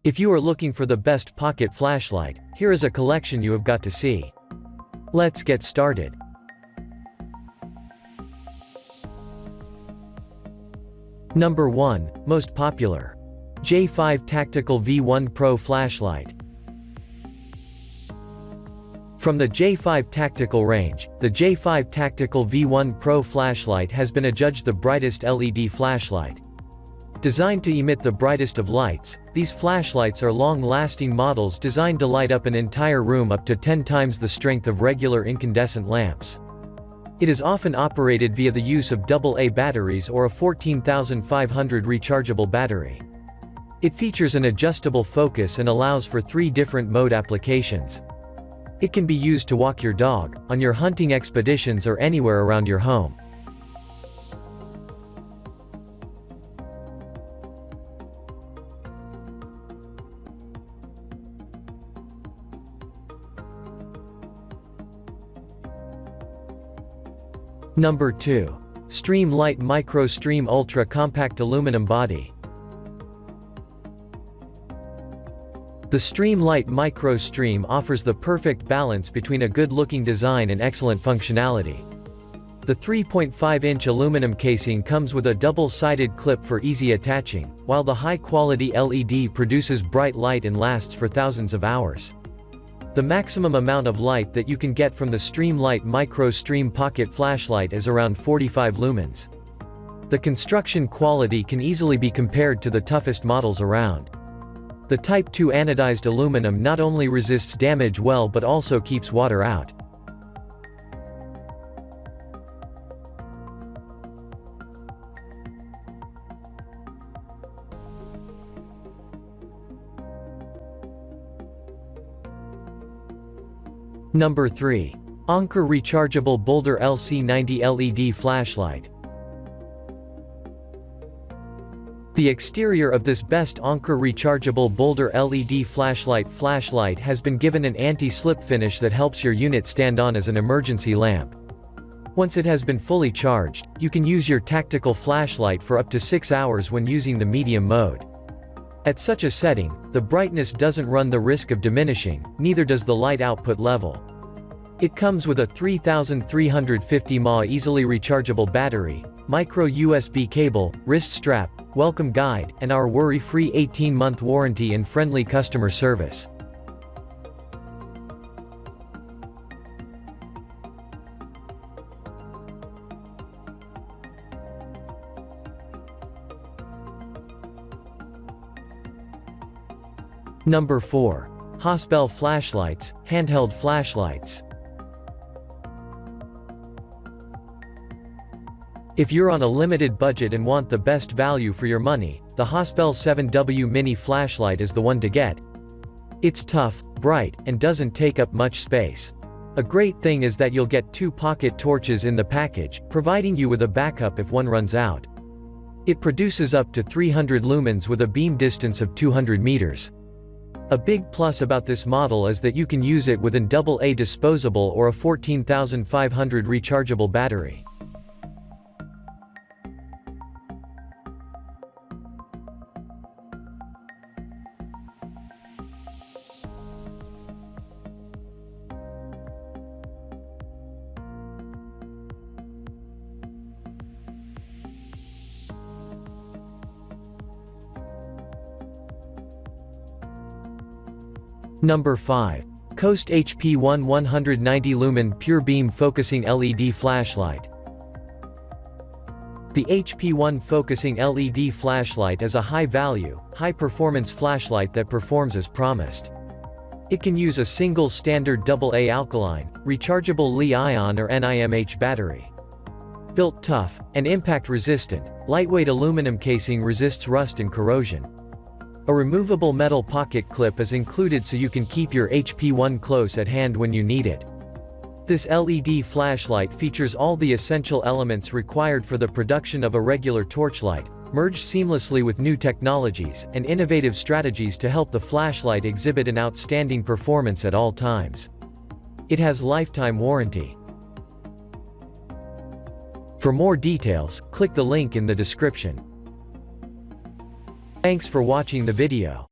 If you are looking for the best pocket flashlight, here is a collection you have got to see. Let's get started. Number 1, most popular. J5 Tactical V1 Pro Flashlight. From the J5 Tactical range, the J5 Tactical V1 Pro Flashlight has been adjudged the brightest LED flashlight. Designed to emit the brightest of lights, these flashlights are long-lasting models designed to light up an entire room up to 10 times the strength of regular incandescent lamps. It is often operated via the use of AA batteries or a 14,500 rechargeable battery. It features an adjustable focus and allows for 3 different mode applications. It can be used to walk your dog, on your hunting expeditions or anywhere around your home. Number 2. Streamlight MicroStream Ultra Compact Aluminum Body. The Streamlight MicroStream offers the perfect balance between a good-looking design and excellent functionality. The 3.5-inch aluminum casing comes with a double-sided clip for easy attaching, while the high-quality LED produces bright light and lasts for thousands of hours. The maximum amount of light that you can get from the Streamlight MicroStream pocket flashlight is around 45 lumens. The construction quality can easily be compared to the toughest models around. The Type 2 anodized aluminum not only resists damage well but also keeps water out. Number 3. Anker Rechargeable Boulder LC90 LED Flashlight. The exterior of this best Anker Rechargeable Boulder LED flashlight has been given an anti-slip finish that helps your unit stand on as an emergency lamp. Once it has been fully charged, you can use your tactical flashlight for up to 6 hours when using the medium mode. At such a setting, the brightness doesn't run the risk of diminishing, neither does the light output level. It comes with a 3350 mAh easily rechargeable battery, micro USB cable, wrist strap, welcome guide, and our worry-free 18-month warranty and friendly customer service. Number 4. HAUSBELL Flashlights, Handheld Flashlights. If you're on a limited budget and want the best value for your money, the HAUSBELL 7W Mini Flashlight is the one to get. It's tough, bright, and doesn't take up much space. A great thing is that you'll get 2 pocket torches in the package, providing you with a backup if one runs out. It produces up to 300 lumens with a beam distance of 200 meters. A big plus about this model is that you can use it with an AA disposable or a 14,500 rechargeable battery. Number 5. Coast HP1 190 Lumen Pure Beam Focusing LED Flashlight. The HP1 Focusing LED Flashlight is a high-value, high-performance flashlight that performs as promised. It can use a single standard AA alkaline, rechargeable Li-ion or NIMH battery. Built tough, and impact-resistant, lightweight aluminum casing resists rust and corrosion. A removable metal pocket clip is included so you can keep your HP1 close at hand when you need it. This LED flashlight features all the essential elements required for the production of a regular torchlight, merged seamlessly with new technologies and innovative strategies to help the flashlight exhibit an outstanding performance at all times. It has lifetime warranty. For more details, click the link in the description. Thanks for watching the video.